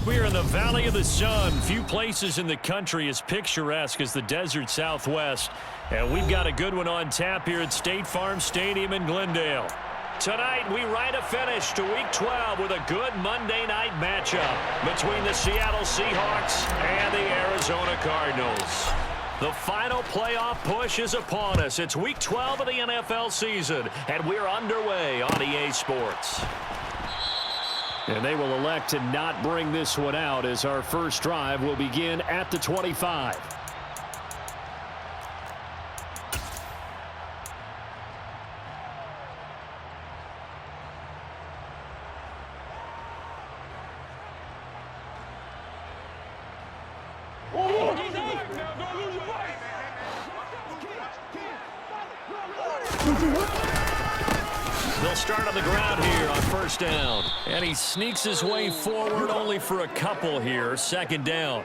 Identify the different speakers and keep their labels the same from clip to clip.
Speaker 1: We are in the Valley of the Sun. Few places in the country as picturesque as the desert Southwest. And we've got a good one on tap here at State Farm Stadium in Glendale. Tonight, we ride a finish to Week 12 with a good Monday night matchup between the Seattle Seahawks and the Arizona Cardinals. The final playoff push is upon us. It's Week 12 of the NFL season, and we're underway on EA Sports. And they will elect to not bring this one out as our first drive will begin at the 25. They'll start on the ground here on first down. And he sneaks his way forward only for a couple here. Second down.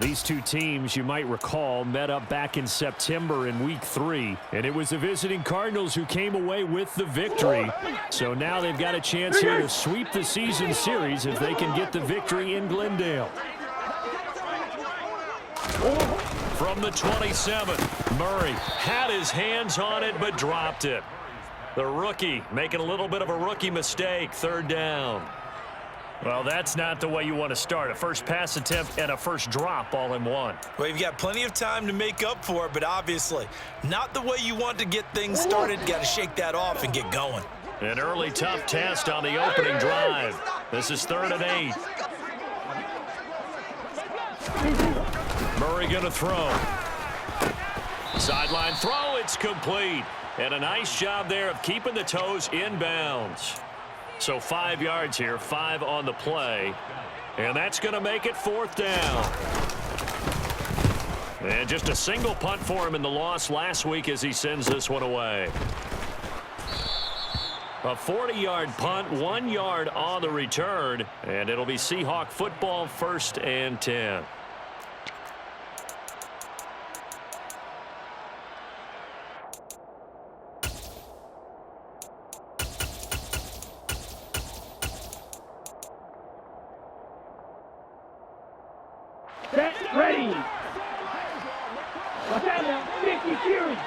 Speaker 1: These two teams, you might recall, met up back in September in Week 3. And it was the visiting Cardinals who came away with the victory. So now they've got a chance here to sweep the season series if they can get the victory in Glendale. From the 27, Murray had his hands on it but dropped it. The rookie making a little bit of a rookie mistake, third down. Well, that's not the way you want to start. A first pass attempt and a first drop all in one.
Speaker 2: Well, you've got plenty of time to make up for it, but obviously not the way you want to get things started. Got to shake that off and get going.
Speaker 1: An early tough test on the opening drive. This is 3rd and 8. Murray going to throw. Sideline throw, it's complete. And a nice job there of keeping the toes inbounds. So 5 yards here, 5 on the play. And that's going to make it 4th down. And just a single punt for him in the loss last week as he sends this one away. A 40-yard punt, 1 yard on the return. And it'll be Seahawk football, 1st and 10.
Speaker 3: Set, ready. Watch out now, 50 series.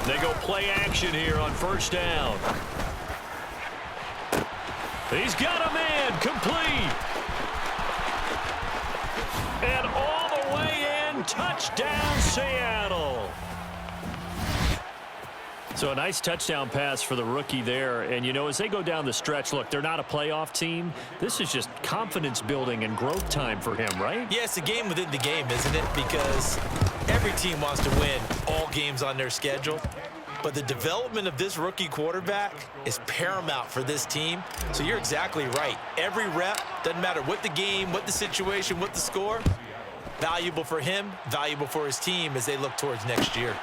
Speaker 1: They go play action here on first down. He's got a man, complete. And all the way in, touchdown Seattle. So a nice touchdown pass for the rookie there. And, you know, as they go down the stretch, look, they're not a playoff team. This is just confidence building and growth time for him, right?
Speaker 2: Yeah, it's a game within the game, isn't it? Because every team wants to win all games on their schedule. But the development of this rookie quarterback is paramount for this team. So you're exactly right. Every rep, doesn't matter what the game, what the situation, what the score, valuable for him, valuable for his team as they look towards next year.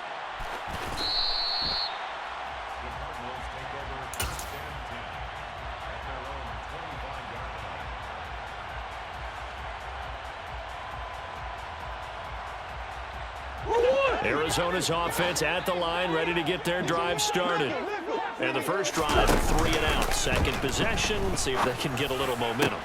Speaker 1: Arizona's offense at the line, ready to get their drive started. And the first drive, 3 and out. Second possession, see if they can get a little momentum.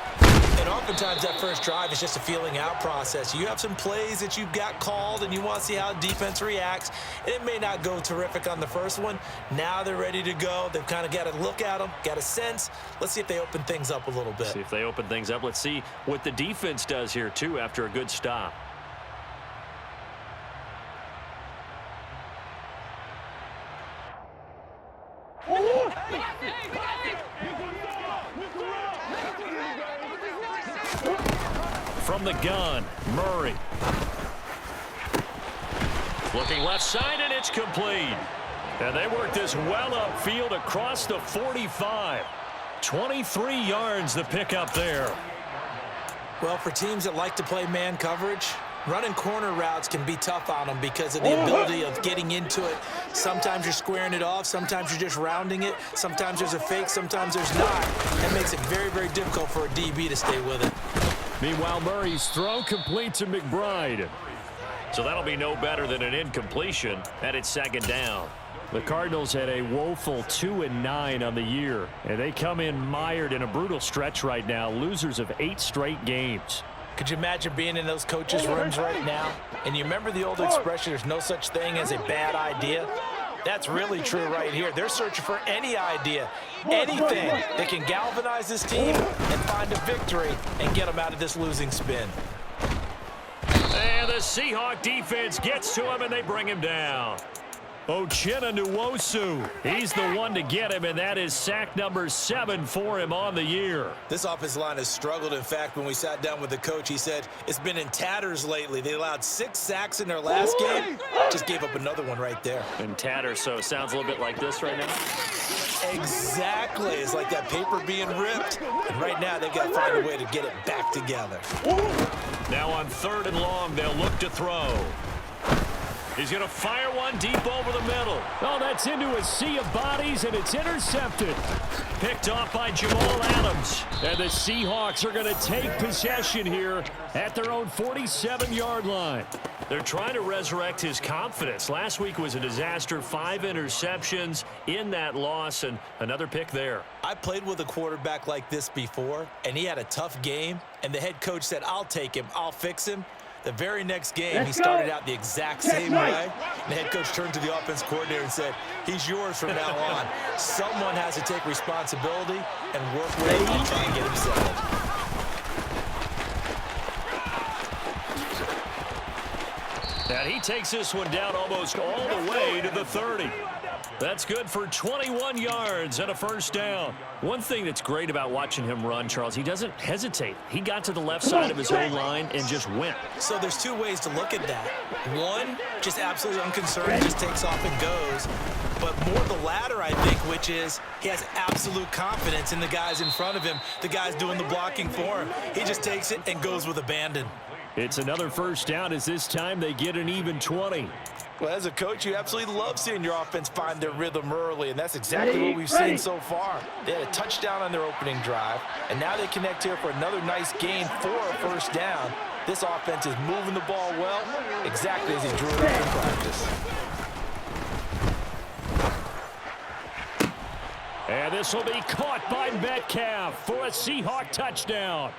Speaker 2: And oftentimes that first drive is just a feeling out process. You have some plays that you've got called and you want to see how defense reacts. It may not go terrific on the first one. Now they're ready to go. They've kind of got to look at them, got a sense. Let's see if they open things up a little bit.
Speaker 1: See if they open things up. Let's see what the defense does here, too, after a good stop. From the gun, Murray. Looking left side, and it's complete. And they work this well upfield across the 45. 23 yards the pickup there.
Speaker 2: Well, for teams that like to play man coverage, running corner routes can be tough on them because of the ability of getting into it. Sometimes you're squaring it off. Sometimes you're just rounding it. Sometimes there's a fake. Sometimes there's not. That makes it very, very difficult for a DB to stay with it.
Speaker 1: Meanwhile, Murray's throw complete to McBride. So that'll be no better than an incompletion, and it's second down. The Cardinals had a woeful 2-9 on the year, and they come in mired in a brutal stretch right now, losers of 8 straight games.
Speaker 2: Could you imagine being in those coaches' rooms right now? And you remember the old expression, there's no such thing as a bad idea? That's really true right here. They're searching for any idea, anything that can galvanize this team and find a victory and get them out of this losing spin.
Speaker 1: And the Seahawks defense gets to him, and they bring him down. Uchenna Nwosu, he's the one to get him, and that is sack number 7 for him on the year.
Speaker 2: This offensive line has struggled. In fact, when we sat down with the coach, he said it's been in tatters lately. They allowed 6 sacks in their last game. Just gave up another one right there.
Speaker 1: In tatters, so it sounds a little bit like this right now.
Speaker 2: Exactly. It's like that paper being ripped. And right now, they've got to find a way to get it back together.
Speaker 1: Now on 3rd and long, they'll look to throw. He's going to fire one deep over the middle. Oh, that's into a sea of bodies, and it's intercepted. Picked off by Jamal Adams. And the Seahawks are going to take possession here at their own 47-yard line. They're trying to resurrect his confidence. Last week was a disaster. 5 interceptions in that loss, and another pick there.
Speaker 2: I played with a quarterback like this before, and he had a tough game, and the head coach said, I'll take him, I'll fix him. The very next game, he started out the exact same way. The head coach turned to the offense coordinator and said, he's yours from now on. Someone has to take responsibility and work with him and try and get him settled.
Speaker 1: And he takes this one down almost all the way to the 30. That's good for 21 yards and a first down. One thing that's great about watching him run, Charles, he doesn't hesitate. He got to the left side of his own line and just went.
Speaker 2: So there's 2 ways to look at that. One, just absolutely unconcerned, just takes off and goes. But more the latter, I think, which is he has absolute confidence in the guys in front of him, the guys doing the blocking for him. He just takes it and goes with abandon.
Speaker 1: It's another first down as this time they get an even 20.
Speaker 2: Well, as a coach, you absolutely love seeing your offense find their rhythm early, and that's exactly what we've seen so far. They had a touchdown on their opening drive, and now they connect here for another nice gain for a first down. This offense is moving the ball well, exactly as he drew it up in practice.
Speaker 1: And this will be caught by Metcalf for a Seahawk touchdown.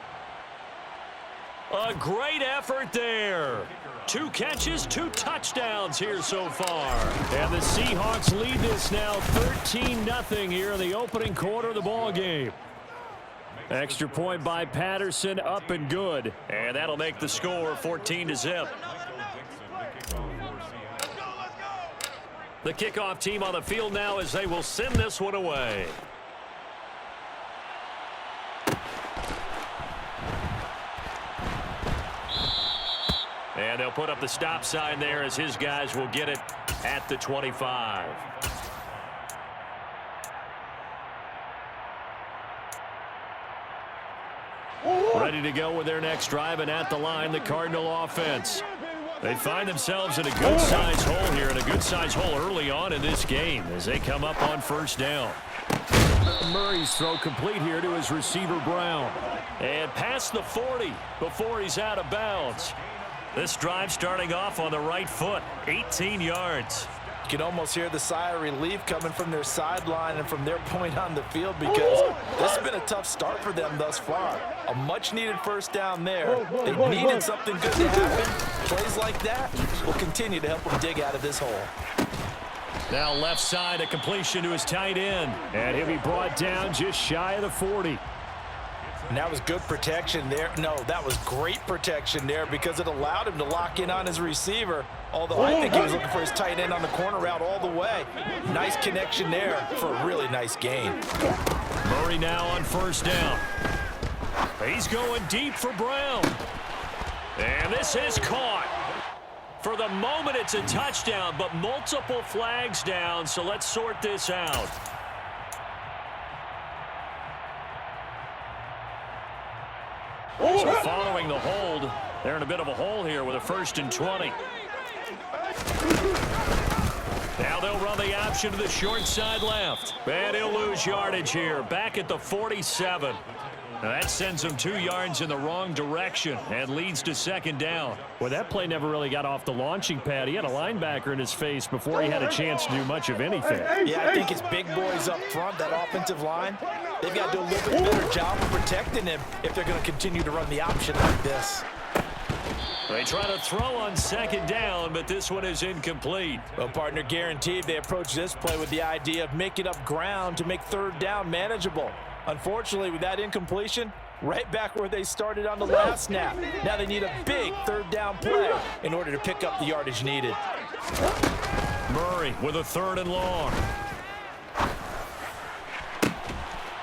Speaker 1: A great effort there. 2 catches, 2 touchdowns here so far. And the Seahawks lead this now 13-0 here in the opening quarter of the ball game. Extra point by Patterson, up and good. And that'll make the score 14-0. The kickoff team on the field now as they will send this one away. And they'll put up the stop sign there as his guys will get it at the 25. Ready to go with their next drive, and at the line, the Cardinal offense. They find themselves in a good-sized hole here, and a good-sized hole early on in this game as they come up on first down. Murray's throw complete here to his receiver, Brown. And past the 40 before he's out of bounds. This drive starting off on the right foot, 18 yards.
Speaker 2: You can almost hear the sigh of relief coming from their sideline and from their point on the field because this has been a tough start for them thus far. A much-needed first down there. They needed something good to happen. Plays like that will continue to help them dig out of this hole.
Speaker 1: Now left side, a completion to his tight end. And he'll be brought down just shy of the 40.
Speaker 2: And that was good protection there. No, that was great protection there because it allowed him to lock in on his receiver. Although I think he was looking for his tight end on the corner route all the way. Nice connection there for a really nice gain.
Speaker 1: Murray now on first down. He's going deep for Brown. And this is caught. For the moment, it's a touchdown, but multiple flags down, so let's sort this out. So following the hold, they're in a bit of a hole here with a 1st and 20. Now they'll run the option to the short side left. And he'll lose yardage here, back at the 47. That sends him 2 yards in the wrong direction and leads to second down. Well, that play never really got off the launching pad. He had a linebacker in his face before he had a chance to do much of anything.
Speaker 2: Yeah, I think it's big boys up front, that offensive line. They've got to do a little bit better job of protecting him if they're going to continue to run the option like this.
Speaker 1: They try to throw on second down, but this one is incomplete.
Speaker 2: Well, partner, guaranteed they approach this play with the idea of making up ground to make third down manageable. Unfortunately, with that incompletion, right back where they started on the last snap. Now they need a big third down play in order to pick up the yardage needed.
Speaker 1: Murray with a 3rd and long.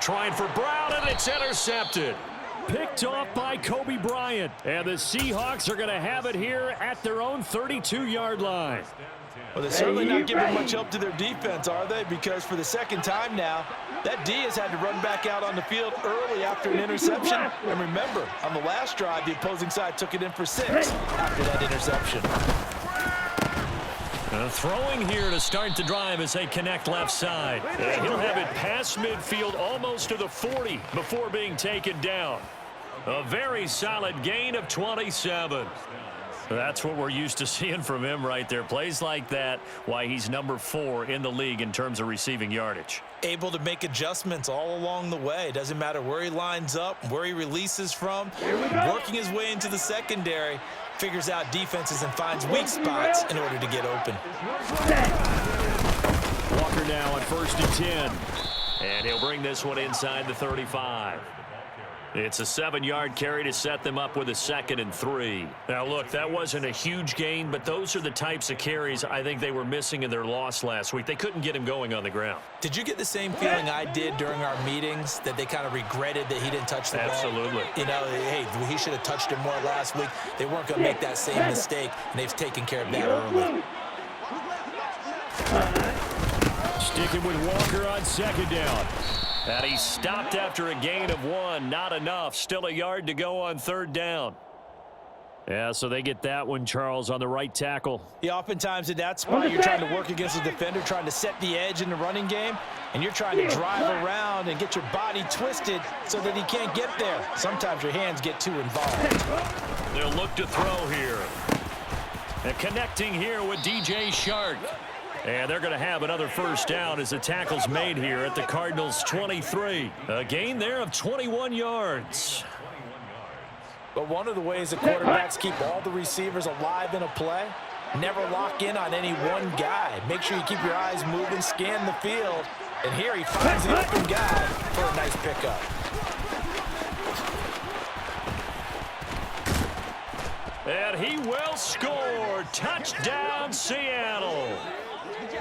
Speaker 1: Trying for Brown, and it's intercepted. Picked off by Kobe Bryant. And the Seahawks are going to have it here at their own 32-yard line.
Speaker 2: Well, they're certainly not giving much help to their defense, are they? Because for the second time now, that D has had to run back out on the field early after an interception. And remember, on the last drive, the opposing side took it in for 6 after that interception.
Speaker 1: Throwing here to start the drive as they connect left side. And he'll have it past midfield almost to the 40 before being taken down. A very solid gain of 27. That's what we're used to seeing from him right there. Plays like that, why he's number 4 in the league in terms of receiving yardage.
Speaker 2: Able to make adjustments all along the way. Doesn't matter where he lines up, where he releases from. Working his way into the secondary. Figures out defenses and finds weak spots in order to get open.
Speaker 1: Walker now on 1st and 10. And he'll bring this one inside the 35. It's a 7-yard carry to set them up with a 2nd and 3. Now, look, that wasn't a huge gain, but those are the types of carries I think they were missing in their loss last week. They couldn't get him going on the ground.
Speaker 2: Did you get the same feeling I did during our meetings, that they kind of regretted that he didn't touch the ball?
Speaker 1: Absolutely.
Speaker 2: You know, hey, he should have touched it more last week. They weren't going to make that same mistake, and they've taken care of that early.
Speaker 1: Sticking with Walker on 2nd down. And he stopped after a gain of 1. Not enough. Still a yard to go on 3rd down. Yeah, so they get that one, Charles, on the right tackle.
Speaker 2: Yeah, oftentimes in that spot, you're trying to work against a defender, trying to set the edge in the running game, and you're trying to drive around and get your body twisted so that he can't get there. Sometimes your hands get too involved.
Speaker 1: They'll look to throw here. And connecting here with DJ Shark. And they're going to have another 1st down as the tackle's made here at the Cardinals' 23. A gain there of 21 yards.
Speaker 2: But one of the ways the quarterbacks keep all the receivers alive in a play, never lock in on any one guy. Make sure you keep your eyes moving, scan the field. And here he finds the open guy for a nice pickup.
Speaker 1: And he will score. Touchdown, Seattle.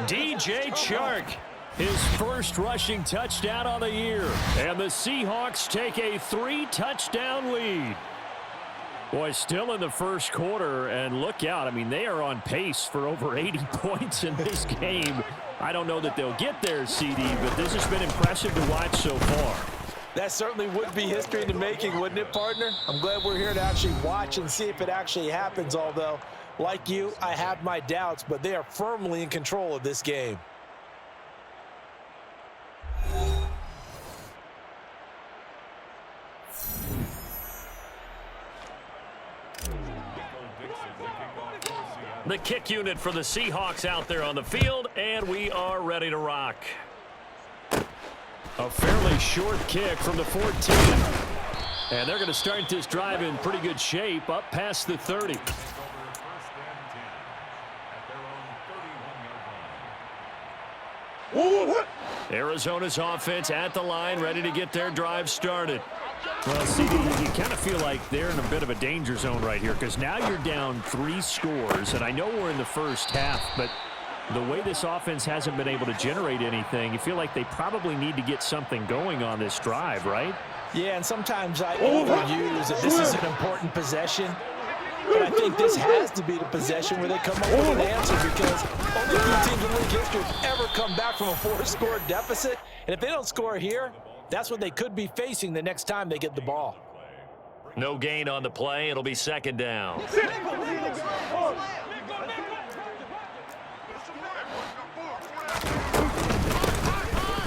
Speaker 1: DJ Chark, his 1st rushing touchdown on the year. And the Seahawks take a 3-touchdown lead. Boy, still in the 1st quarter, and look out. I mean, they are on pace for over 80 points in this game. I don't know that they'll get there, CD, but this has been impressive to watch so far.
Speaker 2: That certainly would be history in the making, wouldn't it, partner? I'm glad we're here to actually watch and see if it actually happens, although, like you, I have my doubts, but they are firmly in control of this game.
Speaker 1: The kick unit for the Seahawks out there on the field, and we are ready to rock. A fairly short kick from the 14. And they're going to start this drive in pretty good shape, up past the 30. Arizona's offense at the line, ready to get their drive started. Well, CD, you kind of feel like they're in a bit of a danger zone right here because now you're down 3 scores, and I know we're in the 1st half, but the way this offense hasn't been able to generate anything, you feel like they probably need to get something going on this drive, right?
Speaker 2: Yeah, and sometimes I overuse that this is an important possession. But I think this has to be the possession where they come up with an answer because only 2 teams in league history have ever come back from a 4-score deficit. And if they don't score here, that's what they could be facing the next time they get the ball.
Speaker 1: No gain on the play. It'll be 2nd down.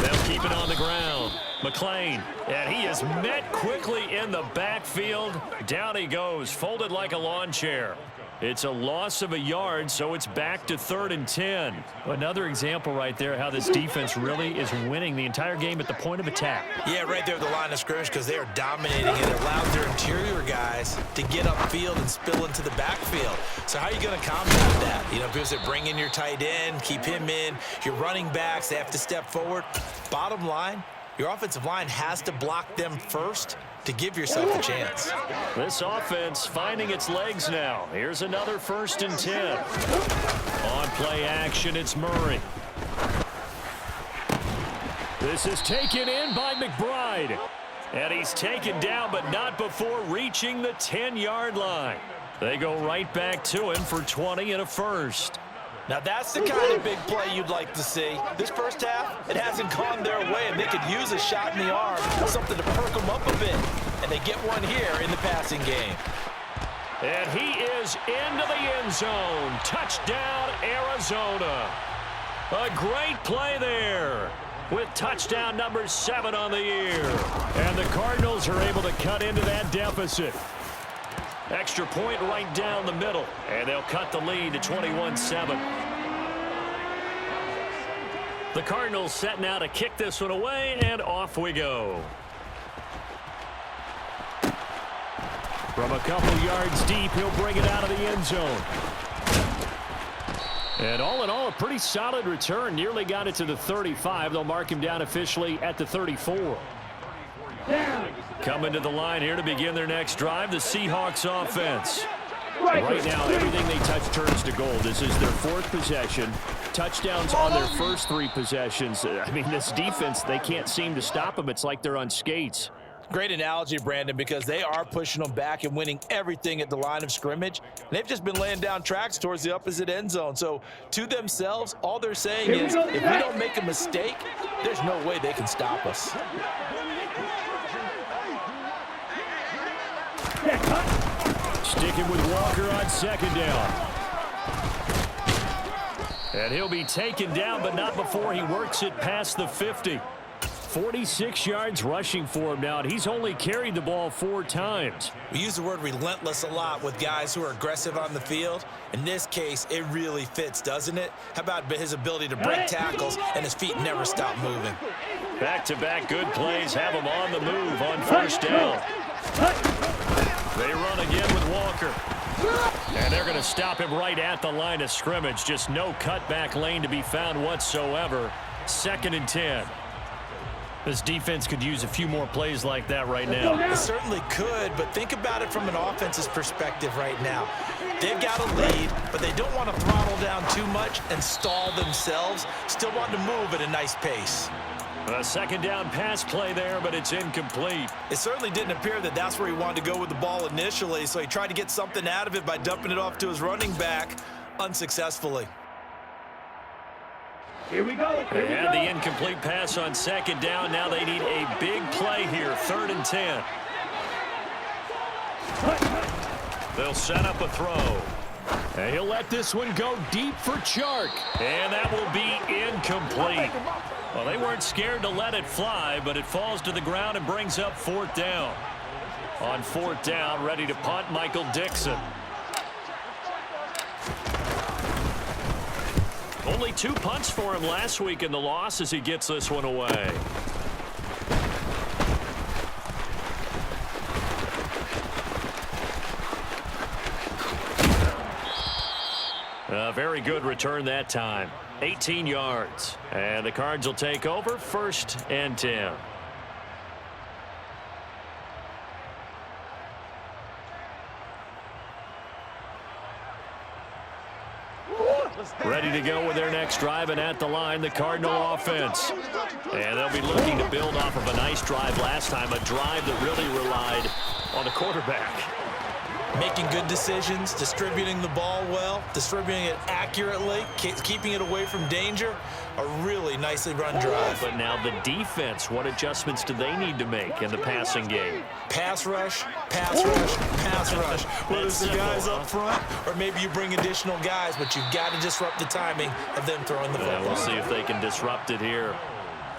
Speaker 1: They'll keep it on the ground. McLean, and he is met quickly in the backfield. Down he goes, folded like a lawn chair. It's a loss of a yard, so it's back to 3rd and 10. Another example right there how this defense really is winning the entire game at the point of attack.
Speaker 2: Yeah, right there at the line of scrimmage because they are dominating and it allows their interior guys to get upfield and spill into the backfield. So how are you going to combat that? You know, because bring in your tight end, keep him in. Your running backs, they have to step forward. Bottom line, your offensive line has to block them first to give yourself a chance.
Speaker 1: This offense finding its legs now. Here's another 1st and 10. On play action, it's Murray. This is taken in by McBride. And he's taken down, but not before reaching the 10-yard line. They go right back to him for 20 and a first.
Speaker 2: Now that's the kind of big play you'd like to see. This first half, it hasn't gone their way, and they could use a shot in the arm, something to perk them up a bit. And they get one here in the passing game.
Speaker 1: And he is into the end zone. Touchdown, Arizona. A great play there with touchdown number 7 on the year. And the Cardinals are able to cut into that deficit. Extra point right down the middle, and they'll cut the lead to 21-7. The Cardinals set now to kick this one away, and off we go. From a couple yards deep, he'll bring it out of the end zone. And all in all, a pretty solid return. Nearly got it to the 35. They'll mark him down officially at the 34. Coming to the line here to begin their next drive, the Seahawks offense. Right now, everything they touch turns to gold. This is their 4th possession. Touchdowns on their first 3 possessions. I mean, this defense, they can't seem to stop them. It's like they're on skates.
Speaker 2: Great analogy, Brandon, because they are pushing them back and winning everything at the line of scrimmage. They've just been laying down tracks towards the opposite end zone. So to themselves, all they're saying is, if we don't make a mistake, there's no way they can stop us.
Speaker 1: Sticking with Walker on 2nd down. And he'll be taken down, but not before he works it past the 50. 46 yards rushing for him now, and he's only carried the ball 4 times.
Speaker 2: We use the word relentless a lot with guys who are aggressive on the field. In this case, it really fits, doesn't it? How about his ability to break tackles and his feet never stop moving?
Speaker 1: Back-to-back good plays have him on the move on 1st down. They run again with Walker. And they're going to stop him right at the line of scrimmage. Just no cutback lane to be found whatsoever. 2nd and 10. This defense could use a few more plays like that right now.
Speaker 2: It certainly could, but think about it from an offense's perspective right now. They've got a lead, but they don't want to throttle down too much and stall themselves. Still want to move at a nice pace.
Speaker 1: A 2nd down pass play there, but it's incomplete.
Speaker 2: It certainly didn't appear that that's where he wanted to go with the ball initially, so he tried to get something out of it by dumping it off to his running back unsuccessfully.
Speaker 3: Here we go.
Speaker 1: They had the incomplete pass on 2nd down. Now they need a big play here, 3rd and 10. They'll set up a throw. And he'll let this one go deep for Chark. And that will be incomplete. Well, they weren't scared to let it fly, but it falls to the ground and brings up 4th down. On 4th down, ready to punt, Michael Dixon. Only 2 punts for him last week in the loss as he gets this one away. A very good return that time. 18 yards. And the Cards will take over, 1st and 10. Ready to go with their next drive, and at the line, the Cardinal offense. And they'll be looking to build off of a nice drive last time, a drive that really relied on the quarterback.
Speaker 2: Making good decisions, distributing the ball well, distributing it accurately, keeping it away from danger. A really nicely run drive.
Speaker 1: But now the defense, what adjustments do they need to make in the passing game?
Speaker 2: Pass rush, pass rush, pass rush. Whether it's the guys up front or maybe you bring additional guys, but you've got to disrupt the timing of them throwing the football.
Speaker 1: We'll see if they can disrupt it here.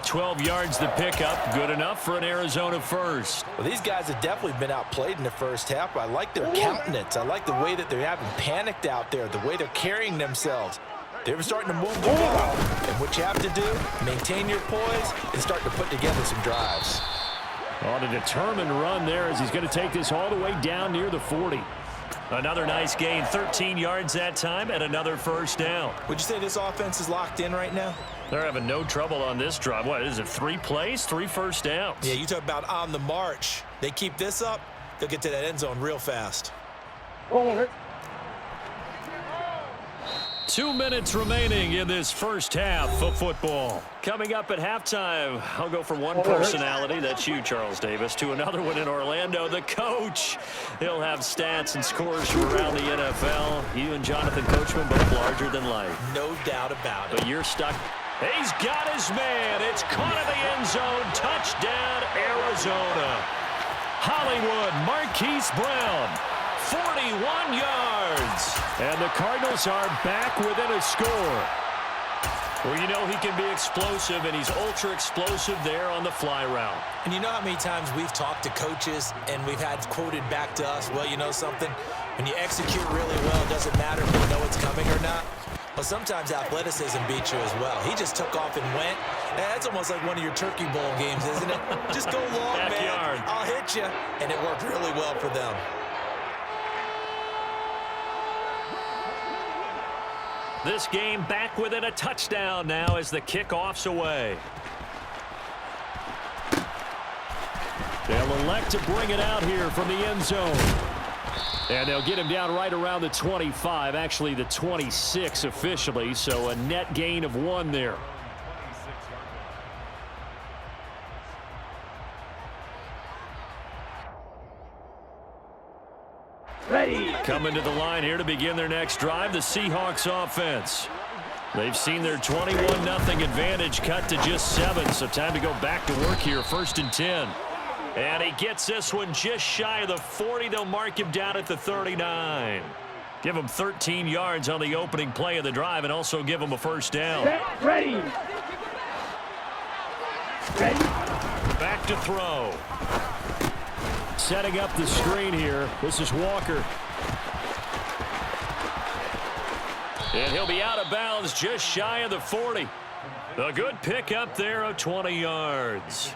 Speaker 1: 12 yards to pick up. Good enough for an Arizona first.
Speaker 2: Well, these guys have definitely been outplayed in the first half, but I like their countenance. I like the way that they're having panicked out there, the way they're carrying themselves. They're starting to move the ball. And what you have to do, maintain your poise and start to put together some drives.
Speaker 1: On a determined run there as he's going to take this all the way down near the 40. Another nice gain, 13 yards that time, and another first down.
Speaker 2: Would you say this offense is locked in right now?
Speaker 1: They're having no trouble on this drive. What is it, 3 plays, 3 first downs?
Speaker 2: Yeah, you talk about on the march. They keep this up, they'll get to that end zone real fast.
Speaker 1: 2 minutes remaining in this first half of football. Coming up at halftime, I'll go from one personality, that's you, Charles Davis, to another one in Orlando, the coach. He'll have stats and scores from around the NFL. You and Jonathan Coachman both larger than life.
Speaker 2: No doubt about it.
Speaker 1: But you're stuck. He's got his man. It's caught in the end zone. Touchdown, Arizona. Hollywood, Marquise Brown. 41 yards. And the Cardinals are back within a score. Well, you know he can be explosive, and he's ultra explosive there on the fly route.
Speaker 2: And you know how many times we've talked to coaches and we've had quoted back to us, well, you know something? When you execute really well, it doesn't matter if you know it's coming or not. But sometimes athleticism beats you as well. He just took off and went. That's almost like one of your Turkey Bowl games, isn't it? Just go long,
Speaker 1: Backyard.
Speaker 2: man. I'll hit you. And it worked really well for them.
Speaker 1: This game back within a touchdown now as the kickoff's away. They'll elect to bring it out here from the end zone. And they'll get him down right around the 25, actually the 26 officially, so a net gain of 1 there.
Speaker 3: Ready.
Speaker 1: Coming to the line here to begin their next drive, the Seahawks offense. They've seen their 21-0 advantage cut to just 7, so time to go back to work here, 1st and 10. And he gets this one just shy of the 40. They'll mark him down at the 39. Give him 13 yards on the opening play of the drive and also give him a first down.
Speaker 3: Ready. Ready.
Speaker 1: Back to throw. Setting up the screen here. This is Walker. And he'll be out of bounds just shy of the 40. A good pickup there of 20 yards.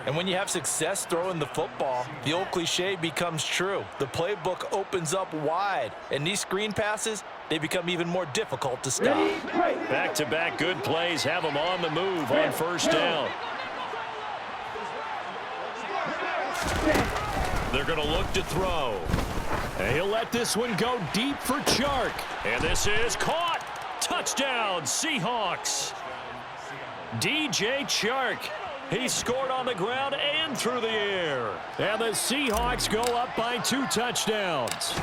Speaker 2: And when you have success throwing the football, the old cliche becomes true. The playbook opens up wide, and these screen passes, they become even more difficult to stop.
Speaker 1: Back-to-back good plays have them on the move on first down. They're going to look to throw. And he'll let this one go deep for Chark. And this is caught. Touchdown, Seahawks. DJ Chark. He scored on the ground and through the air. And the Seahawks go up by 2 touchdowns.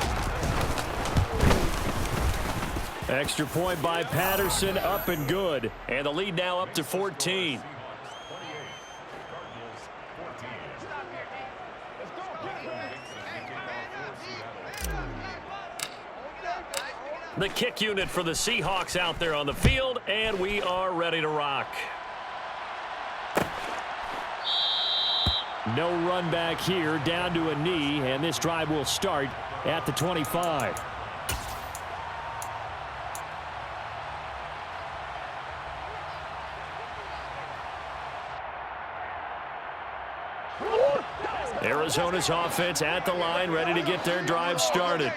Speaker 1: Extra point by Patterson, up and good. And the lead now up to 14. The kick unit for the Seahawks out there on the field, and we are ready to rock. No run back here, down to a knee, and this drive will start at the 25. Arizona's offense at the line, ready to get their drive started.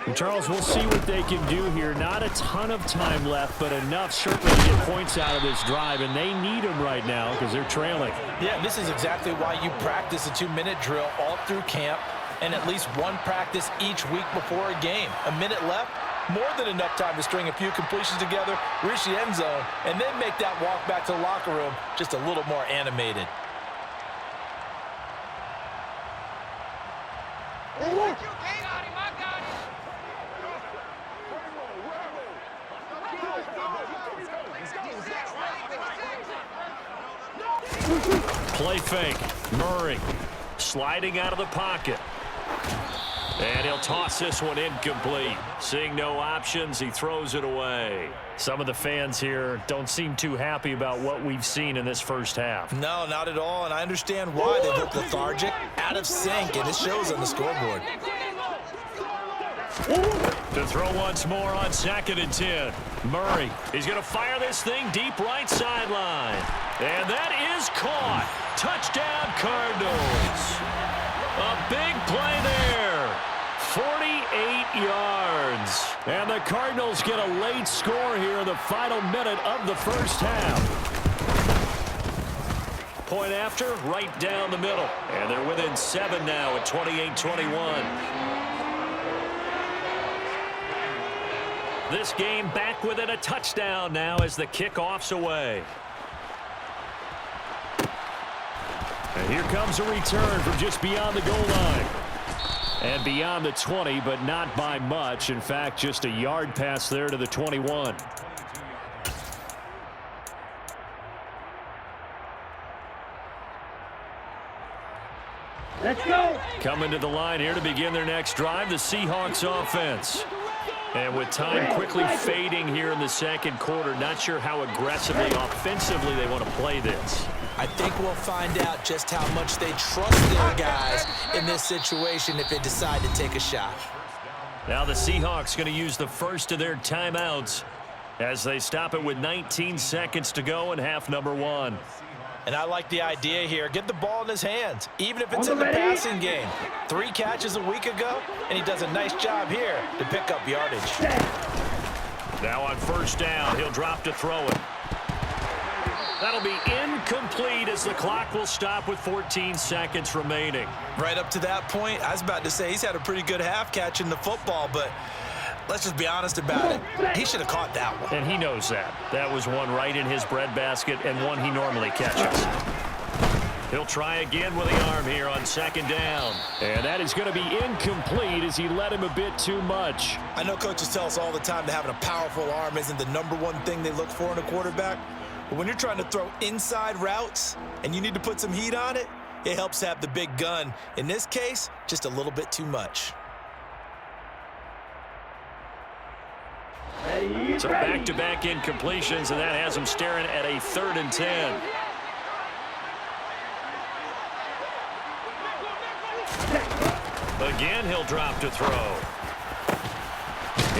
Speaker 1: And Charles, we'll see what they can do here. Not a ton of time left, but enough certainly to get points out of this drive, and they need them right now because they're trailing.
Speaker 2: Yeah, this is exactly why you practice a 2-minute drill all through camp and at least one practice each week before a game. A minute left, more than enough time to string a few completions together, reach the end zone, and then make that walk back to the locker room just a little more animated.
Speaker 1: Play fake. Murray sliding out of the pocket. And he'll toss this one incomplete. Seeing no options, he throws it away. Some of the fans here don't seem too happy about what we've seen in this first half.
Speaker 2: No, not at all, and I understand why. They look lethargic, out of sync, and it shows on the scoreboard.
Speaker 1: To throw once more on 2nd and 10. Murray, he's going to fire this thing deep right sideline. And that is caught. Touchdown, Cardinals. A big play there. 48 yards. And the Cardinals get a late score here in the final minute of the first half. Point after, right down the middle. And they're within 7 now at 28-21. This game back within a touchdown now as the kickoff's away. And here comes a return from just beyond the goal line. And beyond the 20, but not by much. In fact, just a yard pass there to the 21.
Speaker 3: Let's go.
Speaker 1: Coming to the line here to begin their next drive, the Seahawks offense. And with time quickly fading here in the second quarter, not sure how aggressively, offensively they want to play this.
Speaker 2: I think we'll find out just how much they trust their guys in this situation if they decide to take a shot.
Speaker 1: Now the Seahawks going to use the first of their timeouts as they stop it with 19 seconds to go in half number 1.
Speaker 2: And I like the idea here. Get the ball in his hands, even if it's in the passing game. 3 catches a week ago, and he does a nice job here to pick up yardage.
Speaker 1: Now on first down, he'll drop to throw it. That'll be incomplete as the clock will stop with 14 seconds remaining.
Speaker 2: Right up to that point, I was about to say he's had a pretty good half catching the football, but let's just be honest about it. He should have caught that one.
Speaker 1: And he knows that. That was one right in his breadbasket and one he normally catches. He'll try again with the arm here on 2nd down. And that is going to be incomplete as he led him a bit too much.
Speaker 2: I know coaches tell us all the time that having a powerful arm isn't the #1 thing they look for in a quarterback. But when you're trying to throw inside routes and you need to put some heat on it, it helps have the big gun. In this case, just a little bit too much.
Speaker 1: So back-to-back incompletions, and that has him staring at a 3rd and 10. Again, he'll drop to throw.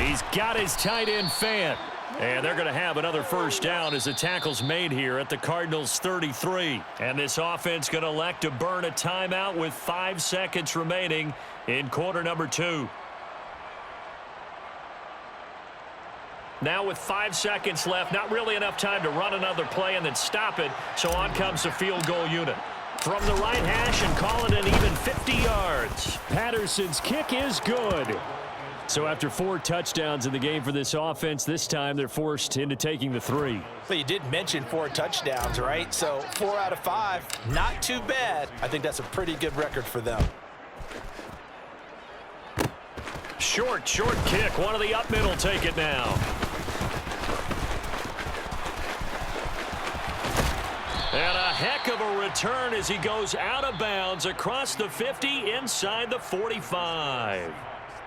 Speaker 1: He's got his tight end fan. And they're going to have another first down as the tackle's made here at the Cardinals' 33. And this offense going to elect to burn a timeout with 5 seconds remaining in quarter number 2. Now with 5 seconds left, not really enough time to run another play and then stop it. So on comes the field goal unit. From the right hash and call it an even 50 yards. Patterson's kick is good. So after 4 touchdowns in the game for this offense, this time they're forced into taking the 3.
Speaker 2: But you did mention 4 touchdowns, right? So 4 out of 5, not too bad. I think that's a pretty good record for them.
Speaker 1: Short kick. One of the up middle take it now. And a heck of a return as he goes out of bounds across the 50 inside the 45.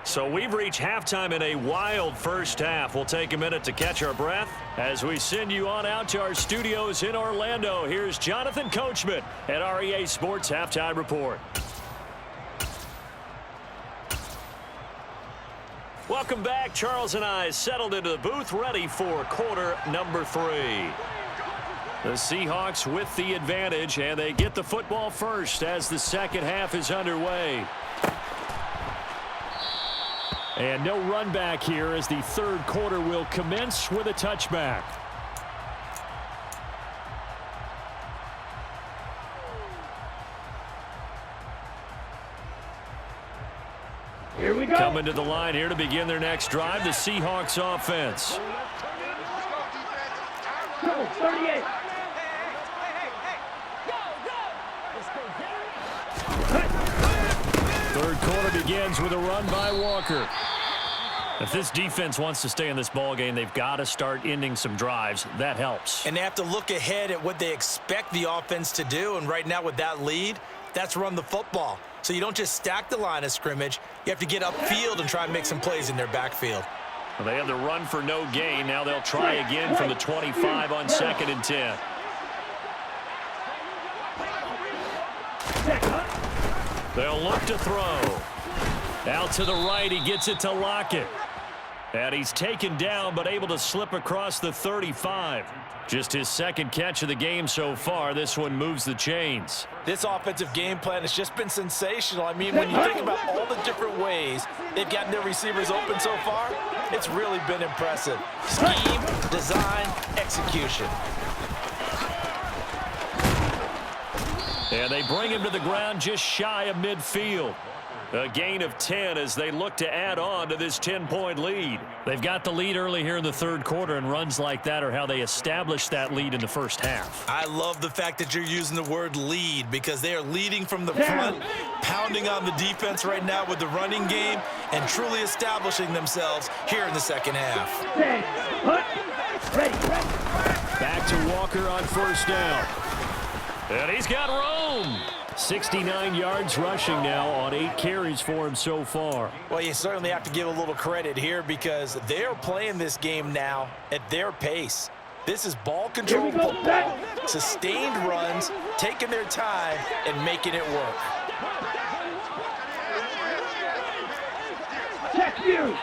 Speaker 1: So we've reached halftime in a wild first half. We'll take a minute to catch our breath as we send you on out to our studios in Orlando. Here's Jonathan Coachman at REA Sports Halftime Report. Welcome back. Charles and I settled into the booth ready for quarter number 3. The Seahawks with the advantage, and they get the football first as the second half is underway. And no run back here as the third quarter will commence with a touchback.
Speaker 3: Here we go.
Speaker 1: Coming to the line here to begin their next drive, the Seahawks offense.
Speaker 3: Go, 38.
Speaker 1: Third quarter begins with a run by Walker. If this defense wants to stay in this ball game, they've got to start ending some drives. That helps.
Speaker 2: And they have to look ahead at what they expect the offense to do. And right now with that lead, That's run the football. So you don't just stack the line of scrimmage. You have to get upfield and try and make some plays in their backfield.
Speaker 1: Well, they had the run for no gain. Now they'll try again from the 25 on 2nd and 10. They'll look to throw. Out to the right, he gets it to Lockett. And he's taken down, but able to slip across the 35. Just his 2nd catch of the game so far. This one moves the chains.
Speaker 2: This offensive game plan has just been sensational. I mean, when you think about all the different ways they've gotten their receivers open so far, it's really been impressive. Scheme, design, execution.
Speaker 1: And they bring him to the ground just shy of midfield. A gain of 10 as they look to add on to this 10-point lead. They've got the lead early here in the 3rd quarter, and runs like that are how they establish that lead in the 1st half.
Speaker 2: I love the fact that you're using the word lead because they are leading from the front, pounding on the defense right now with the running game, and truly establishing themselves here in the 2nd half.
Speaker 1: Back to Walker on 1st down. And he's got Rome. 69 yards rushing now on 8 carries for him so far.
Speaker 2: Well, you certainly have to give a little credit here because they're playing this game now at their pace. This is ball control football, sustained runs, taking their time, and making it work.
Speaker 3: Check you.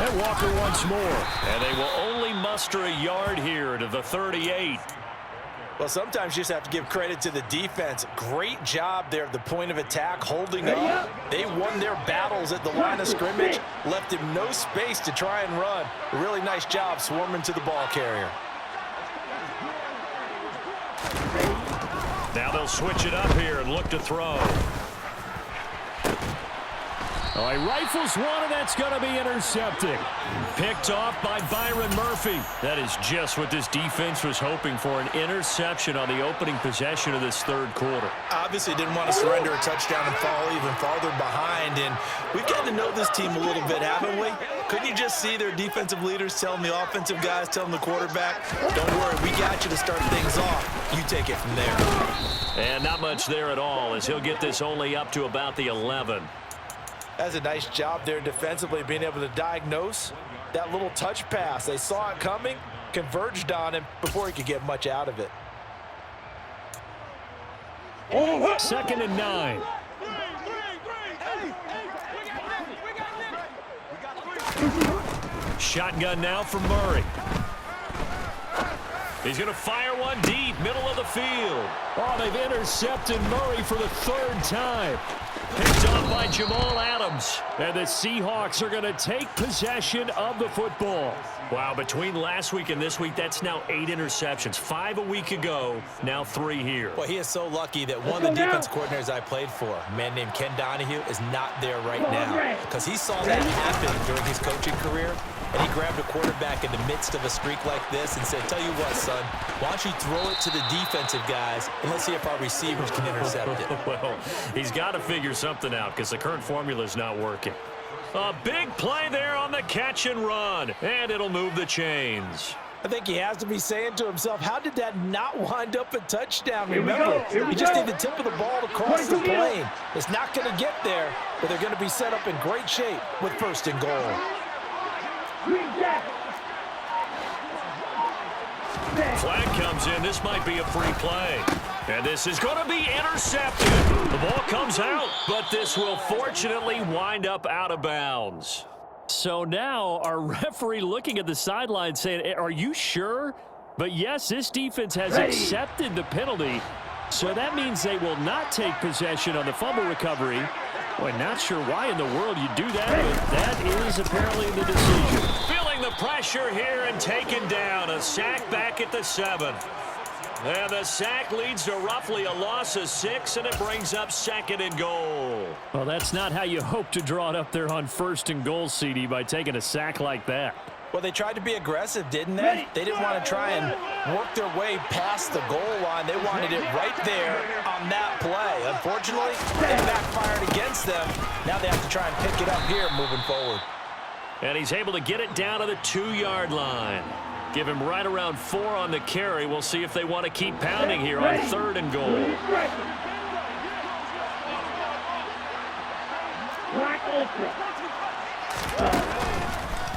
Speaker 1: And Walker once more. And they will only muster a yard here to the 38.
Speaker 2: Well, sometimes you just have to give credit to the defense. Great job there at the point of attack, holding up. They won their battles at the line of scrimmage, left him no space to try and run. A really nice job swarming to the ball carrier.
Speaker 1: Now they'll switch it up here and look to throw. Oh, he rifles one, and that's going to be intercepted. Picked off by Byron Murphy. That is just what this defense was hoping for, an interception on the opening possession of this 3rd quarter.
Speaker 2: Obviously didn't want to surrender a touchdown and fall even farther behind, and we've gotten to know this team a little bit, haven't we? Couldn't you just see their defensive leaders telling the offensive guys, telling the quarterback, don't worry, we got you to start things off. You take it from there.
Speaker 1: And not much there at all, as he'll get this only up to about the 11.
Speaker 2: That's a nice job there defensively, being able to diagnose that little touch pass. They saw it coming, converged on him before he could get much out of it.
Speaker 1: 2nd and 9. Shotgun now from Murray. He's going to fire one deep, middle of the field. Oh, they've intercepted Murray for the 3rd time. Picked off by Jamal Adams. And the Seahawks are going to take possession of the football. Wow, between last week and this week, that's now 8 interceptions. 5 a week ago, now 3 here.
Speaker 2: Well, he is so lucky that one of the defense coordinators I played for, a man named Ken Donahue, is not there right now. Because he saw that happen during his coaching career. And he grabbed a quarterback in the midst of a streak like this and said, tell you what, son, why don't you throw it to the defensive guys, and let's see if our receivers can intercept it.
Speaker 1: Well, he's got to figure something out because the current formula is not working. A big play there on the catch and run, and it'll move the chains.
Speaker 2: I think he has to be saying to himself, how did that not wind up a touchdown? Remember, you just need the tip of the ball to cross the plane. It's not going to get there, but they're going to be set up in great shape with 1st and goal.
Speaker 1: Flag comes in. This might be a free play. And this is going to be intercepted. The ball comes out, but this will fortunately wind up out of bounds. So now our referee looking at the sideline saying, are you sure? But yes, this defense has accepted the penalty. So that means they will not take possession on the fumble recovery. Boy, not sure why in the world you do that, but that is apparently the decision. Feeling the pressure here and taken down. A sack back at the 7. And the sack leads to roughly a loss of 6, and it brings up 2nd and goal. Well, that's not how you hope to draw it up there on 1st and goal, CD, by taking a sack like that.
Speaker 2: Well, they tried to be aggressive, didn't they? They didn't want to try and work their way past the goal line. They wanted it right there on that play. Unfortunately, it backfired against them. Now they have to try and pick it up here moving forward.
Speaker 1: And he's able to get it down to the 2-yard line. Give him right around 4 on the carry. We'll see if they want to keep pounding here on 3rd and goal.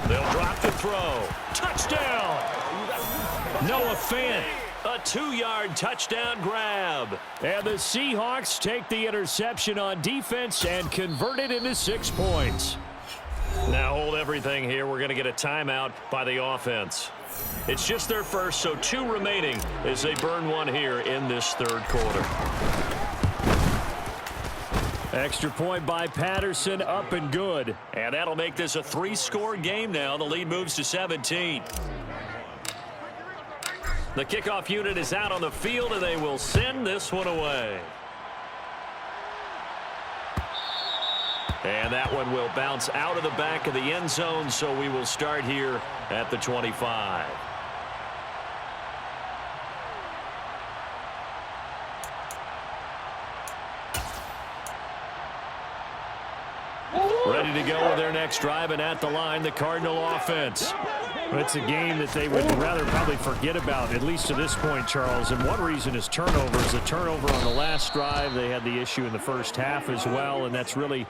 Speaker 1: They'll drop the throw. Touchdown! Noah Fant, a 2-yard touchdown grab. And the Seahawks take the interception on defense and convert it into 6 points. Now hold everything here. We're going to get a timeout by the offense. It's just their first, so 2 remaining as they burn 1 here in this 3rd quarter. Extra point by Patterson, up and good. And that'll make this a 3-score game now. The lead moves to 17. The kickoff unit is out on the field, and they will send this one away. And that one will bounce out of the back of the end zone, so we will start here at the 25. Ready to go with their next drive, and at the line, the Cardinal offense. It's a game that they would rather probably forget about, at least to this point, Charles. And one reason is turnovers. The turnover on the last drive, they had the issue in the first half as well, and that's really,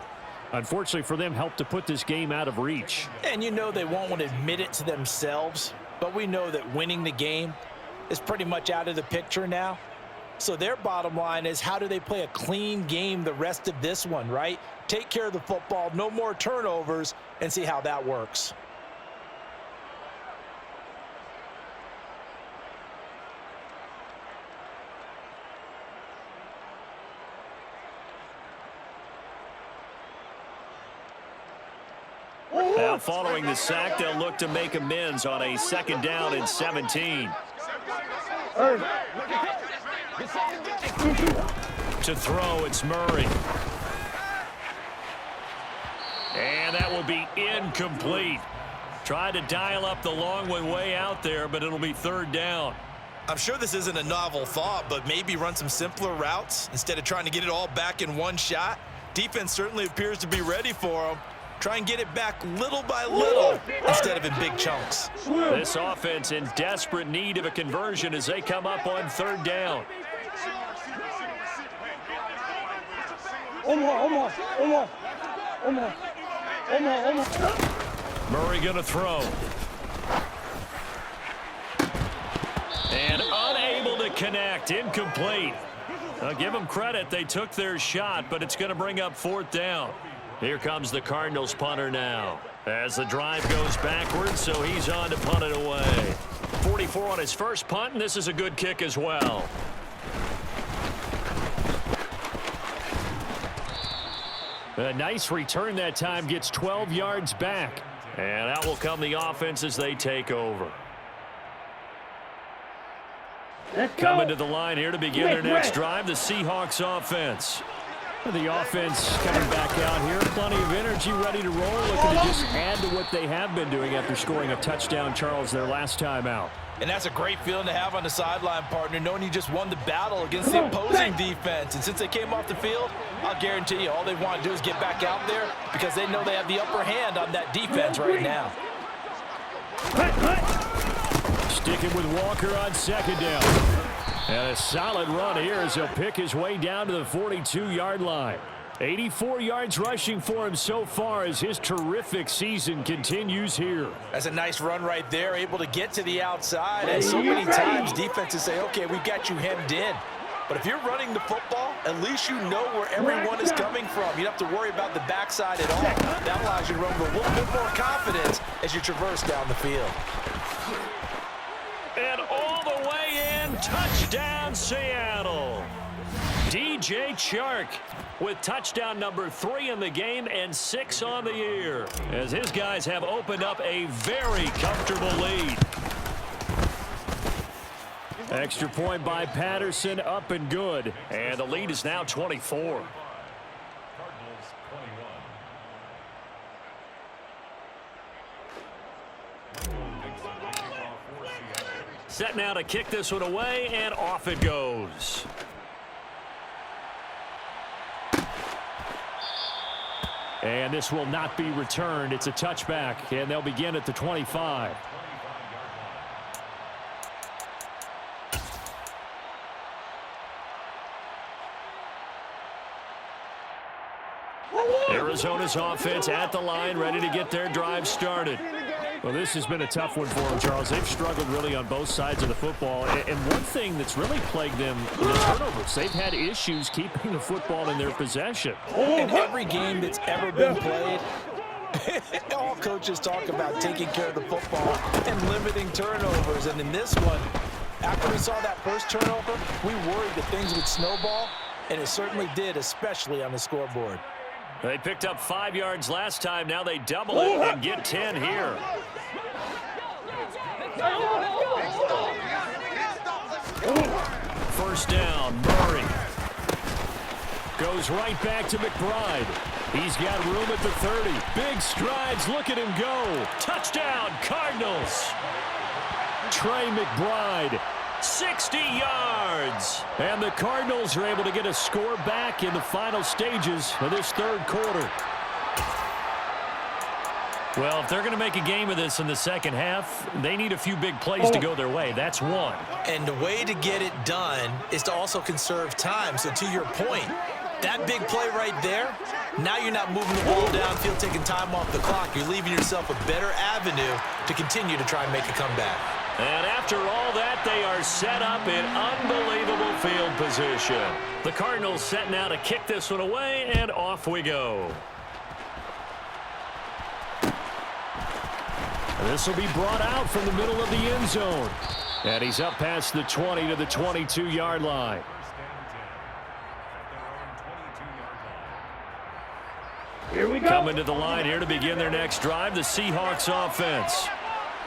Speaker 1: unfortunately for them, helped to put this game out of reach.
Speaker 2: And you know they won't want to admit it to themselves, but we know that winning the game is pretty much out of the picture now. So their bottom line is, how do they play a clean game the rest of this one, right? Take care of the football, no more turnovers, and see how that works.
Speaker 1: Now following the sack, they'll look to make amends on a 2nd down and 17. To throw, it's Murray. And that will be incomplete. Tried to dial up the long one way out there, but it'll be 3rd down.
Speaker 2: I'm sure this isn't a novel thought, but maybe run some simpler routes instead of trying to get it all back in one shot. Defense certainly appears to be ready for them. Try and get it back little by little instead of in big chunks.
Speaker 1: This offense in desperate need of a conversion as they come up on 3rd down. Murray going to throw. And unable to connect. Incomplete. I'll give them credit. They took their shot, but it's going to bring up 4th down. Here comes the Cardinals punter now. As the drive goes backwards, so he's on to punt it away. 44 on his first punt, and this is a good kick as well. A nice return that time, gets 12 yards back. And out will come the offense as they take over. Coming to the line here to begin their next drive, the Seahawks offense. The offense coming back out here. Plenty of energy, ready to roll. Looking to just add to what they have been doing after scoring a touchdown, Charles, their last time out.
Speaker 2: And that's a great feeling to have on the sideline, partner, knowing you just won the battle against the opposing defense. And since they came off the field, I'll guarantee you all they want to do is get back out there because they know they have the upper hand on that defense right now.
Speaker 1: Sticking with Walker on 2nd down. And a solid run here as he'll pick his way down to the 42-yard line. 84 yards rushing for him so far as his terrific season continues here.
Speaker 2: That's a nice run right there, able to get to the outside. And so many times defenses say, okay, we've got you hemmed in. But if you're running the football, at least you know where everyone is coming from. You don't have to worry about the backside at all. That allows you to run with a little bit more confidence as you traverse down the field.
Speaker 1: And all the way in, touchdown Seattle. DJ Chark with touchdown number 3 in the game and 6 on the year, as his guys have opened up a very comfortable lead. Extra point by Patterson, up and good. And the lead is now 24. Set now to kick this one away, and off it goes. And this will not be returned. It's a touchback, and they'll begin at the 25. Arizona's offense at the line, ready to get their drive started.
Speaker 4: Well, this has been a tough one for them, Charles. They've struggled really on both sides of the football. And one thing that's really plagued them, the turnovers. They've had issues keeping the football in their possession.
Speaker 2: In every game that's ever been played, all coaches talk about taking care of the football and limiting turnovers. And in this one, after we saw that first turnover, we worried that things would snowball, and it certainly did, especially on the scoreboard.
Speaker 1: They picked up 5 yards last time. Now they double it and get 10 here. First down, Murray. Goes right back to McBride. He's got room at the 30. Big strides. Look at him go. Touchdown, Cardinals. Trey McBride, 60 yards. And the Cardinals are able to get a score back in the final stages of this third quarter. Well, if they're going to make a game of this in the second half, they need a few big plays to go their way. That's one.
Speaker 2: And the way to get it done is to also conserve time. So to your point, that big play right there, now you're not moving the ball downfield, taking time off the clock. You're leaving yourself a better avenue to continue to try and make a comeback.
Speaker 1: And after all that, they are set up in unbelievable field position. The Cardinals set now to kick this one away, and off we go. This will be brought out from the middle of the end zone. And he's up past the 20 to the 22-yard line.
Speaker 3: Here we go.
Speaker 1: Coming to the line here to begin their next drive, the Seahawks offense.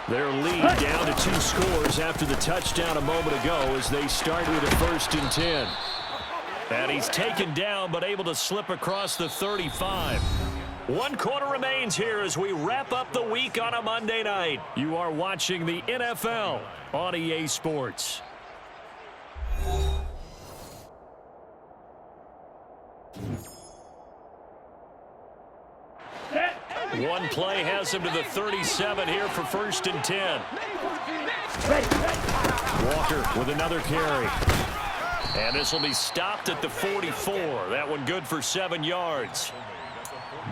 Speaker 1: Their lead down to 2 scores after the touchdown a moment ago as they start with a 1st and 10. And he's taken down but able to slip across the 35. 1 quarter remains here as we wrap up the week on a Monday night. You are watching the NFL on EA Sports. One play has him to the 37 here for 1st and 10. Walker with another carry. And this will be stopped at the 44. That one good for 7 yards.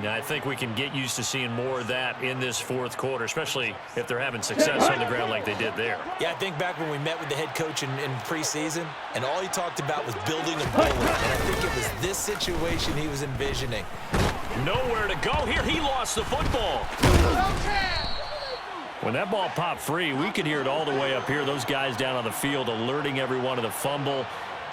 Speaker 1: Now, I think we can get used to seeing more of that in this fourth quarter, especially if they're having success on the ground like they did there.
Speaker 2: Yeah, I think back when we met with the head coach in preseason, and all he talked about was building a bullet. And I think it was this situation he was envisioning.
Speaker 1: Nowhere to go here. He lost the football. When that ball popped free, we could hear it all the way up here. Those guys down on the field alerting everyone of the fumble.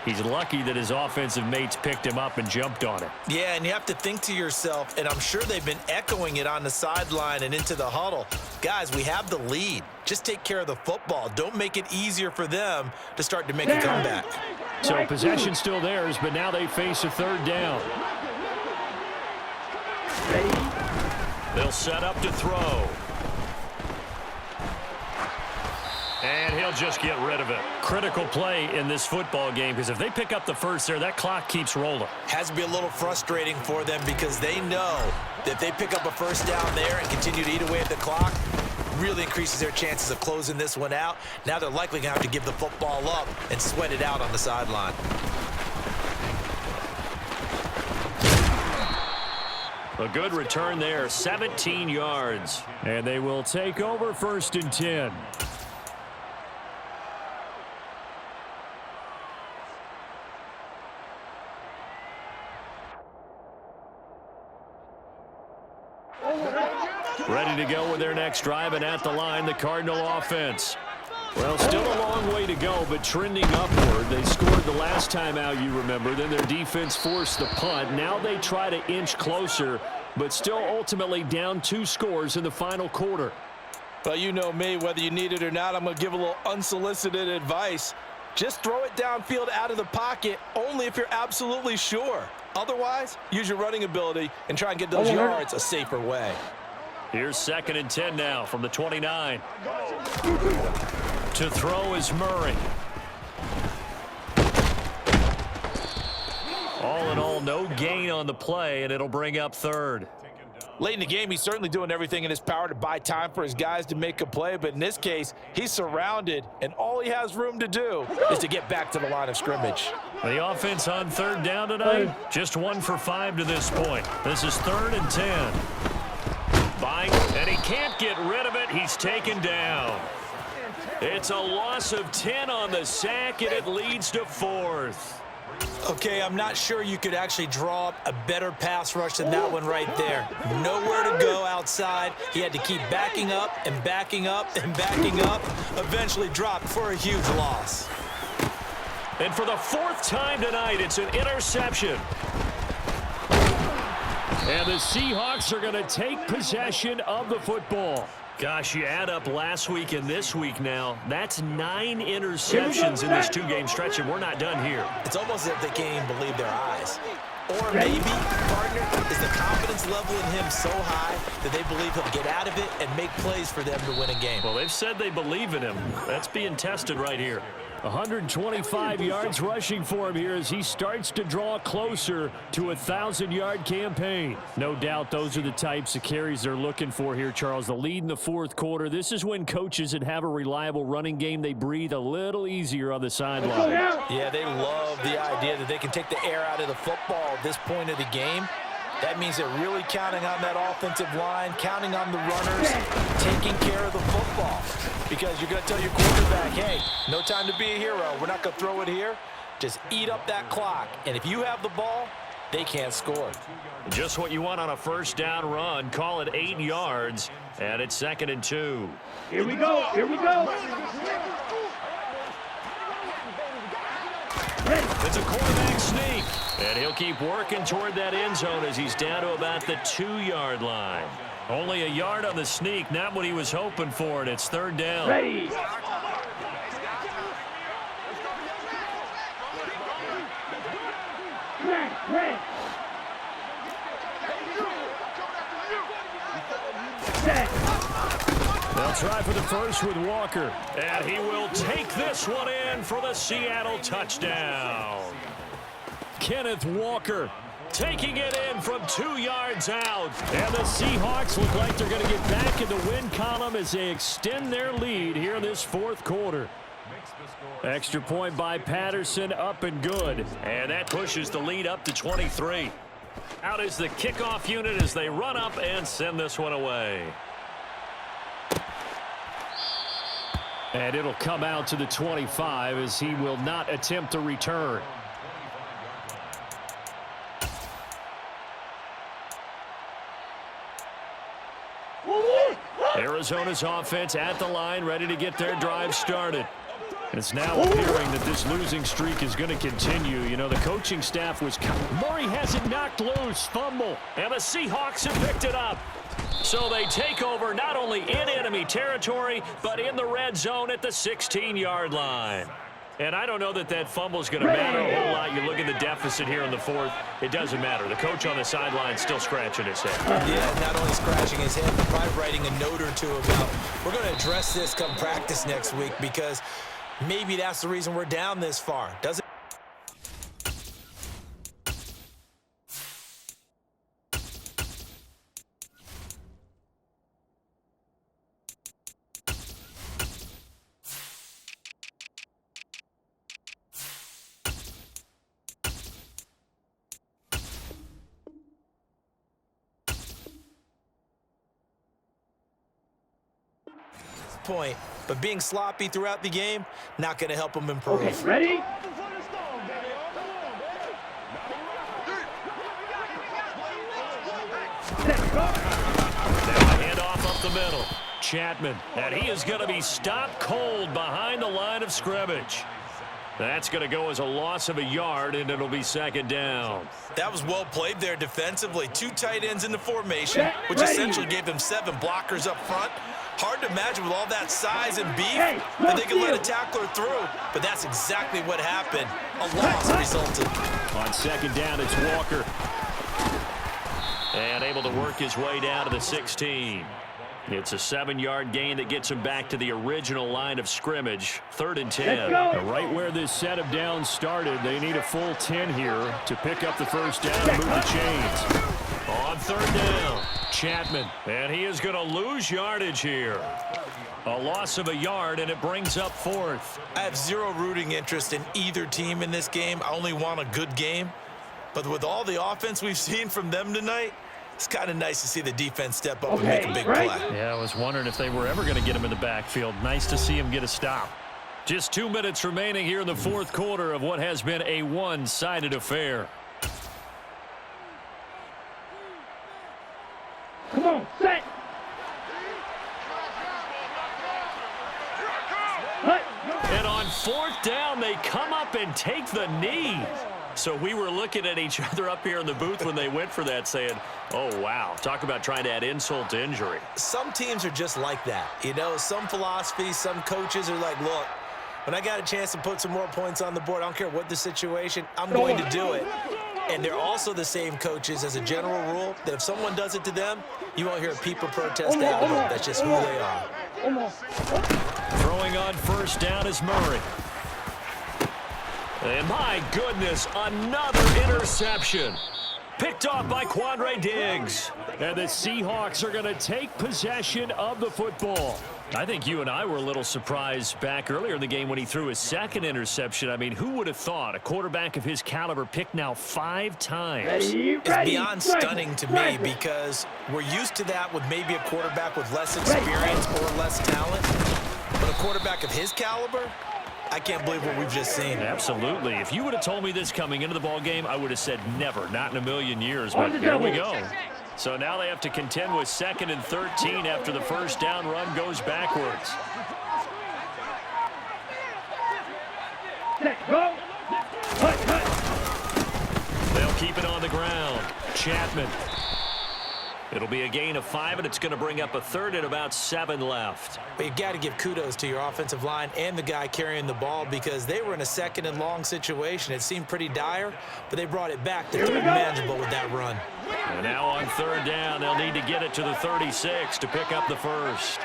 Speaker 1: He's lucky that his offensive mates picked him up and jumped on it.
Speaker 2: Yeah, and you have to think to yourself, and I'm sure they've been echoing it on the sideline and into the huddle. Guys, we have the lead. Just take care of the football. Don't make it easier for them to start to make a comeback.
Speaker 1: So possession still theirs, but now they face a 3rd down. They'll set up to throw. And he'll just get rid of it. Critical play in this football game because if they pick up the first there, that clock keeps rolling.
Speaker 2: Has to be a little frustrating for them because they know that if they pick up a 1st down there and continue to eat away at the clock, really increases their chances of closing this one out. Now they're likely going to have to give the football up and sweat it out on the sideline.
Speaker 1: A good return there, 17 yards. And they will take over 1st and 10. Ready to go with their next drive, and at the line, the Cardinal offense. Well, still a long way to go, but trending upward. They scored the last time out, you remember. Then their defense forced the punt. Now they try to inch closer, but still ultimately down 2 scores in the final quarter.
Speaker 5: Well, you know me, whether you need it or not, I'm going to give a little unsolicited advice. Just throw it downfield out of the pocket only if you're absolutely sure. Otherwise, use your running ability and try and get those yards a safer way.
Speaker 1: Here's 2nd and 10 now from the 29. To throw is Murray. All in all, no gain on the play, and it'll bring up 3rd.
Speaker 5: Late in the game, he's certainly doing everything in his power to buy time for his guys to make a play, but in this case, he's surrounded, and all he has room to do is to get back to the line of scrimmage.
Speaker 1: The offense on third down tonight, just 1 for 5 to this point. This is 3rd and 10. Bite, and he can't get rid of it. He's taken down. It's a loss of 10 on the sack, and it leads to 4th.
Speaker 2: Okay, I'm not sure you could actually draw up a better pass rush than that one right there. Nowhere to go outside. He had to keep backing up and backing up and backing up. Eventually dropped for a huge loss.
Speaker 1: And for the 4th time tonight, it's an interception. And the Seahawks are going to take possession of the football. Gosh, you add up last week and this week now, that's 9 interceptions in this 2-game stretch, and we're not done here.
Speaker 2: It's almost as if they can't even believe their eyes. Or maybe, partner, is the confidence level in him so high that they believe he'll get out of it and make plays for them to win a game.
Speaker 1: Well, they've said they believe in him. That's being tested right here.
Speaker 4: 125 yards rushing for him here as he starts to draw closer to a 1,000-yard campaign. No doubt those are the types of carries they're looking for here, Charles. The lead in the 4th quarter. This is when coaches that have a reliable running game, they breathe a little easier on the sideline.
Speaker 2: Yeah, they love the idea that they can take the air out of the football at this point of the game. That means they're really counting on that offensive line, counting on the runners, taking care of the football. Because you're going to tell your quarterback, hey, no time to be a hero. We're not going to throw it here. Just eat up that clock. And if you have the ball, they can't score.
Speaker 1: Just what you want on a 1st down run. Call it 8 yards, and it's 2nd and 2.
Speaker 3: Here we go. Here we go.
Speaker 1: It's a quarterback sneak, and he'll keep working toward that end zone as he's down to about the 2-yard line. Only a yard on the sneak, not what he was hoping for, and it's 3rd down.
Speaker 3: Ready. Red. Set.
Speaker 4: They'll try for the first with Walker.
Speaker 1: And he will take this one in for the Seattle touchdown.
Speaker 4: Kenneth Walker
Speaker 1: Taking it in from 2 yards out.
Speaker 4: And the Seahawks look like they're going to get back in the win column as they extend their lead here in this 4th quarter. Extra point by Patterson, up and good.
Speaker 1: And that pushes the lead up to 23. Out is the kickoff unit as they run up and send this one away.
Speaker 4: And it'll come out to the 25 as he will not attempt to return.
Speaker 1: Arizona's offense at the line, ready to get their drive started. It's now appearing that this losing streak is going to continue. You know, the coaching staff was... Murray has it knocked loose. Fumble. And the Seahawks have picked it up. So they take over not only in enemy territory, but in the red zone at the 16-yard line. And I don't know that that fumble is going to matter a whole lot. You look at the deficit here in the 4th. It doesn't matter. The coach on the sideline still scratching his head.
Speaker 2: Yeah, not only scratching his head, but probably writing a note or two about, we're going to address this come practice next week because maybe that's the reason we're down this far. Doesn't point, but being sloppy throughout the game, not going to help them improve.
Speaker 3: Okay, ready?
Speaker 1: Now a handoff up the middle. Chapman, and he is going to be stopped cold behind the line of scrimmage. That's going to go as a loss of a yard, and it'll be 2nd down.
Speaker 2: That was well played there defensively. 2 tight ends in the formation, which essentially gave them 7 blockers up front. Hard to imagine with all that size and beef that they could let a tackler through, but that's exactly what happened. A loss resulted.
Speaker 4: On 2nd down, it's Walker.
Speaker 1: And able to work his way down to the 16. It's a 7-yard gain that gets him back to the original line of scrimmage. 3rd and 10.
Speaker 4: Right where this set of downs started, they need a full 10 here to pick up the 1st down and move the chains.
Speaker 1: On third down, Chapman. And he is going to lose yardage here. A loss of a yard, and it brings up fourth.
Speaker 2: I have zero rooting interest in either team in this game. I only want a good game. But with all the offense we've seen from them tonight, it's kind of nice to see the defense step up and make a big play.
Speaker 1: Yeah, I was wondering if they were ever going to get him in the backfield. Nice to see him get a stop. Just 2 minutes remaining here in the fourth quarter of what has been a one-sided affair.
Speaker 3: Come on, set.
Speaker 1: And on fourth down, they come up and take the knee. So we were looking at each other up here in the booth when they went for that saying, oh, wow, talk about trying to add insult to injury.
Speaker 2: Some teams are just like that. You know, some philosophies, some coaches are like, look, when I got a chance to put some more points on the board, I don't care what the situation, I'm going to do it. And they're also the same coaches as a general rule that if someone does it to them, you won't hear a peep or protest out of them. That's just who they are.
Speaker 1: Throwing on first down is Murray. And my goodness, another interception. Picked off by Quandre Diggs.
Speaker 4: And the Seahawks are going to take possession of the football.
Speaker 1: I think you and I were a little surprised back earlier in the game when he threw his second interception. I mean, who would have thought a quarterback of his caliber picked now 5 times?
Speaker 2: It's beyond stunning to me because we're used to that with maybe a quarterback with less experience or less talent. But a quarterback of his caliber, I can't believe what we've just seen.
Speaker 1: Absolutely. If you would have told me this coming into the ball game, I would have said never, not in a million years. But here we go. So now they have to contend with 2nd and 13 after the first down run goes backwards.
Speaker 3: Set, go.
Speaker 1: They'll keep it on the ground. Chapman. It'll be a gain of 5, and it's going to bring up a third and about 7 left.
Speaker 2: But you've got to give kudos to your offensive line and the guy carrying the ball because they were in a 2nd and long situation. It seemed pretty dire, but they brought it back. They're manageable with that run.
Speaker 1: And now on third down, they'll need to get it to the 36 to pick up the first.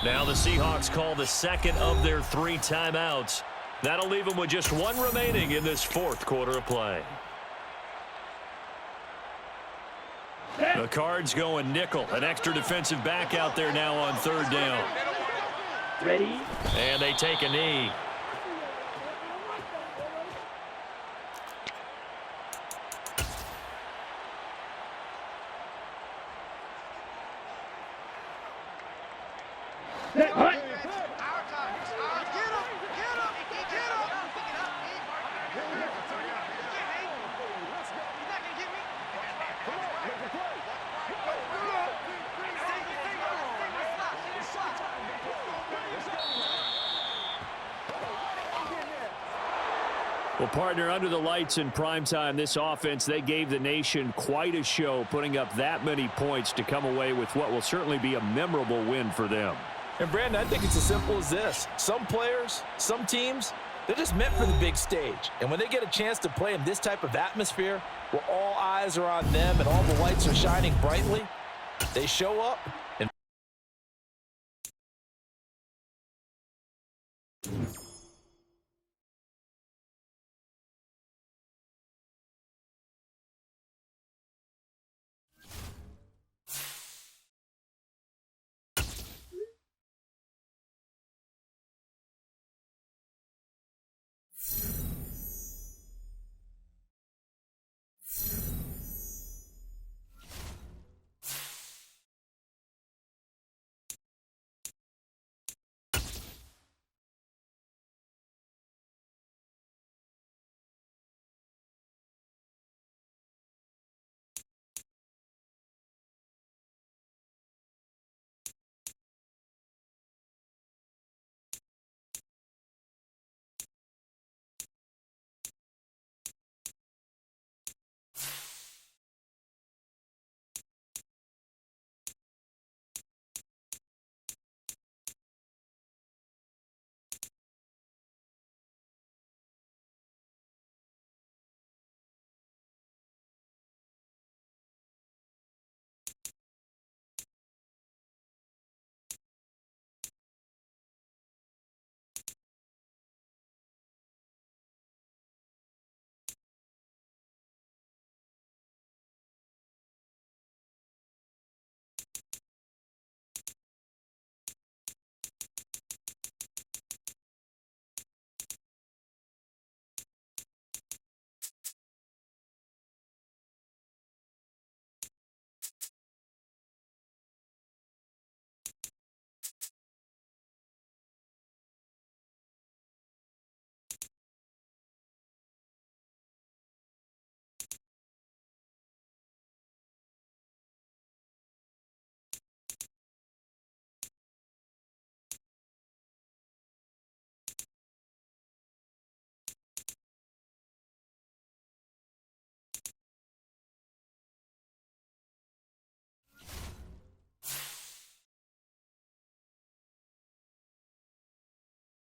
Speaker 1: Now the Seahawks call the second of their 3 timeouts. That'll leave them with just 1 remaining in this fourth quarter of play. The Cards going nickel. An extra defensive back out there now on third down.
Speaker 3: Ready?
Speaker 1: And they take a knee.
Speaker 3: Set, hut.
Speaker 4: Well, partner, under the lights in primetime, this offense, they gave the nation quite a show, putting up that many points to come away with what will certainly be a memorable win for them.
Speaker 5: And, Brandon, I think it's as simple as this. Some players, some teams, they're just meant for the big stage. And when they get a chance to play in this type of atmosphere where all eyes are on them and all the lights are shining brightly, they show up and